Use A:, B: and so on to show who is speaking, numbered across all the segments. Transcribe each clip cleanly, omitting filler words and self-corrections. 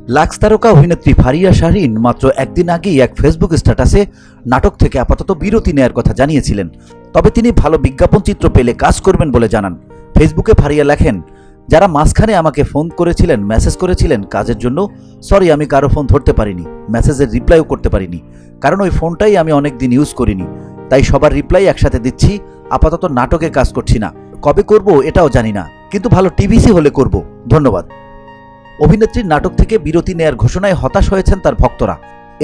A: Lux তারকা অভিনেত্রী ফারিয়া শাহরিন মাত্র একদিন আগেই এক ফেসবুক স্ট্যাটাসে নাটক থেকে আপাতত বিরতি নেয়ার কথা জানিয়েছিলেন। তবে তিনি ভালো বিজ্ঞাপন চিত্র পেলে কাজ করবেন বলে জানান। ফেসবুকে ফারিয়া লেখেন, যারা মাঝখানে আমাকে ফোন করেছিলেন, মেসেজ করেছিলেন কাজের জন্য, সরি আমি কারো ফোন ধরতে পারিনি, মেসেজের রিপ্লাইও করতে পারিনি, কারণ ওই ফোনটাই আমি অনেক দিন ইউজ করিনি, তাই সবার রিপ্লাই একসাথে দিচ্ছি। আপাতত নাটকে কাজ করছি না, কবে করব এটাও জানি না, কিন্তু ভালো টিভিসি হলে করব, ধন্যবাদ। অভিনেত্রীর নাটক থেকে বিরতি নেয়ার ঘোষণায় হতাশ হয়েছেন তার ভক্তরা।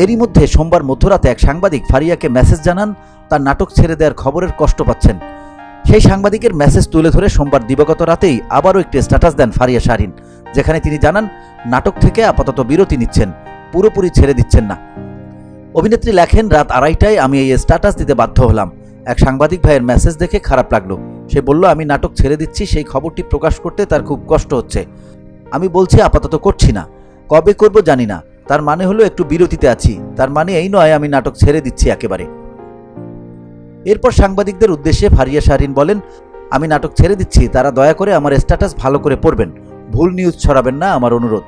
A: এরই মধ্যে সোমবার মধ্যরাতে এক সাংবাদিক ফারিয়াকে মেসেজ জানান তার নাটক ছেড়ে দেওয়ার খবরের কষ্ট পাচ্ছেন। সেই সাংবাদিকের মেসেজ তুলে ধরে সোমবার দিবাগত রাতেই আবারও একটি স্ট্যাটাস দেন ফারিয়া শাহরিন, যেখানে তিনি জানান নাটক থেকে আপাতত বিরতি নিচ্ছেন, পুরোপুরি ছেড়ে দিচ্ছেন না। অভিনেত্রী লেখেন, রাত 2:30টায় আমি এই স্ট্যাটাস দিতে বাধ্য হলাম। এক সাংবাদিক ভাইয়ের মেসেজ দেখে খারাপ লাগলো। সে বলল আমি নাটক ছেড়ে দিচ্ছি, সেই খবরটি প্রকাশ করতে তার খুব কষ্ট হচ্ছে। আমি বলছি আপাতত করছি না, কবে করব জানি না, তার মানে হলো একটু বিরতিতে আছি, তার মানে এই নয় আমি নাটক ছেড়ে দিচ্ছি একেবারে। এরপর সাংবাদিকদের উদ্দেশ্যে ফারিয়া শাহরিন বলেন, আমি নাটক ছেড়ে দিচ্ছি, তারা দয়া করে আমার স্ট্যাটাস ভালো করে পড়বেন, ভুল নিউজ ছড়াবেন না, আমার অনুরোধ।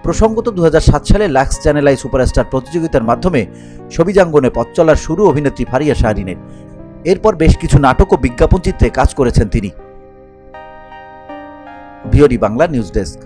A: প্রসঙ্গত 2007 সালে লাক্স চ্যানেল আই সুপারস্টার প্রতিযোগিতার মাধ্যমে ছবিজাঙ্গনে পথ চলার শুরু অভিনেত্রী ফারিয়া শাহরিনের। এরপর বেশ কিছু নাটক ও বিজ্ঞাপন চিত্রে কাজ করেছেন তিনি। VOD Bangla news desk.